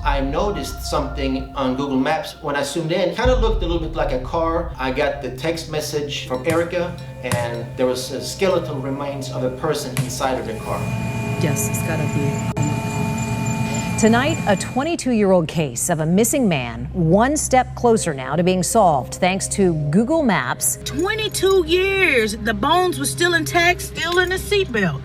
I noticed something on Google Maps. When I zoomed in, it kind of looked a little bit like a car. I got the text message from Erica, and there was a skeletal remains of a person inside of the car. Yes, it's gotta be. Tonight, a 22-year-old case of a missing man, one step closer now to being solved thanks to Google Maps. 22 years, the bones were still intact, still in the seatbelt.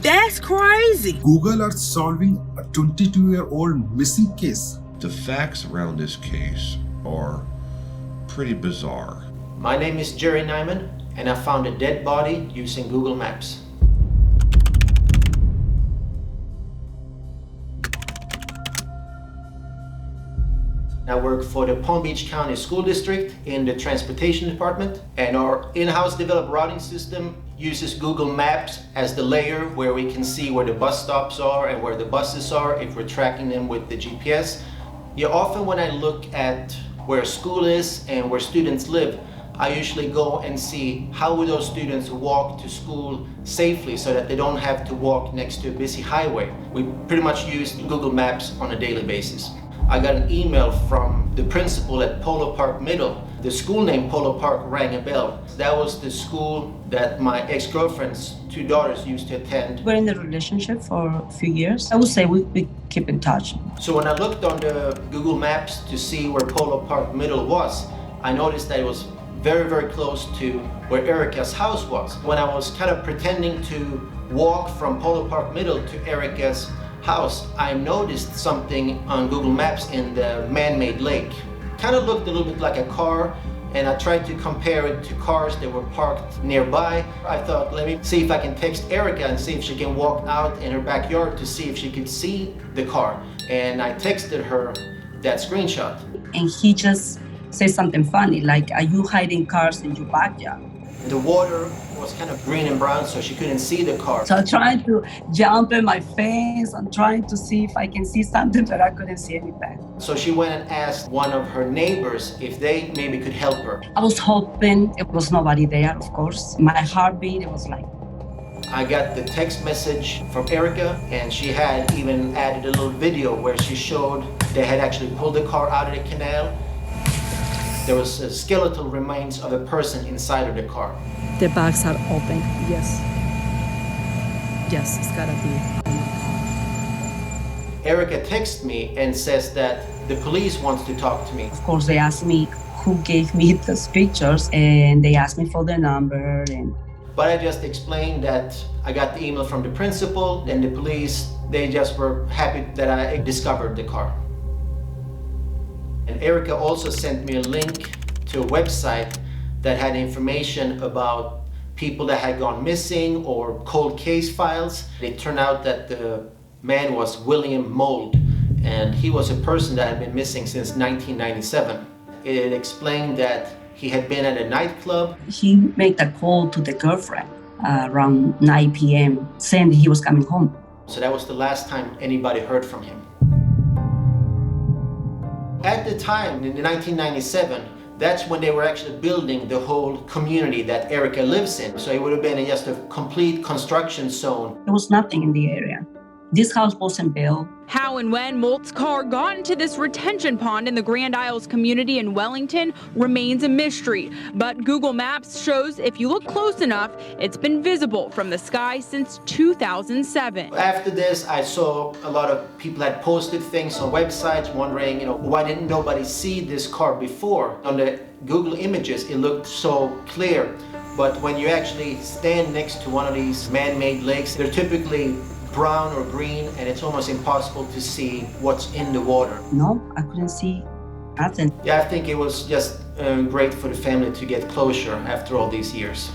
That's crazy. Google are solving a 22-year-old missing case. The facts around this case are pretty bizarre. My name is Jerry Nyman, and I found a dead body using Google Maps. I work for the Palm Beach County School District in the Transportation Department, and our in-house developed routing system uses Google Maps as the layer where we can see where the bus stops are and where the buses are if we're tracking them with the GPS. Yeah, often when I look at where a school is and where students live, I usually go and see how would those students walk to school safely so that they don't have to walk next to a busy highway. We pretty much use Google Maps on a daily basis. I got an email from the principal at Polo Park Middle. The school name Polo Park rang a bell. That was the school that my ex-girlfriend's two daughters used to attend. We're in a relationship for a few years. I would say we keep in touch. So when I looked on the Google Maps to see where Polo Park Middle was, I noticed that it was very, very close to where Erica's house was. When I was kind of pretending to walk from Polo Park Middle to Erica's house, I noticed something on Google Maps in the man-made lake. Kind of looked a little bit like a car, and I tried to compare it to cars that were parked nearby. I thought, let me see if I can text Erica and see if she can walk out in her backyard to see if she could see the car. And I texted her that screenshot. And he just said something funny, like, are you hiding cars in your backyard? The water was kind of green and brown, so she couldn't see the car. So I'm trying to jump in my fence. I'm trying to see if I can see something, but I couldn't see anything. So she went and asked one of her neighbors if they maybe could help her. I was hoping it was nobody there, of course. My heartbeat, it was like... I got the text message from Erica, and she had even added a little video where she showed they had actually pulled the car out of the canal. There was a skeletal remains of a person inside of the car. The bags are open, yes. Yes, it's gotta be. Erica texts me and says that the police wants to talk to me. Of course, they asked me who gave me those pictures, and they asked me for the number. But I just explained that I got the email from the principal, and the police, they just were happy that I discovered the car. And Erica also sent me a link to a website that had information about people that had gone missing or cold case files. It turned out that the man was William Mold, and he was a person that had been missing since 1997. It explained that he had been at a nightclub. He made a call to the girlfriend around 9 p.m. saying that he was coming home. So that was the last time anybody heard from him. At the time, in 1997, that's when they were actually building the whole community that Erica lives in. So it would have been just a complete construction zone. There was nothing in the area. This house wasn't built. How and when Molt's car got into this retention pond in the Grand Isles community in Wellington remains a mystery. But Google Maps shows if you look close enough, it's been visible from the sky since 2007. After this, I saw a lot of people had posted things on websites wondering, why didn't nobody see this car before? On the Google images, it looked so clear. But when you actually stand next to one of these man-made lakes, they're typically brown or green, and it's almost impossible to see what's in the water. No, I couldn't see nothing. Yeah, I think it was just great for the family to get closure after all these years.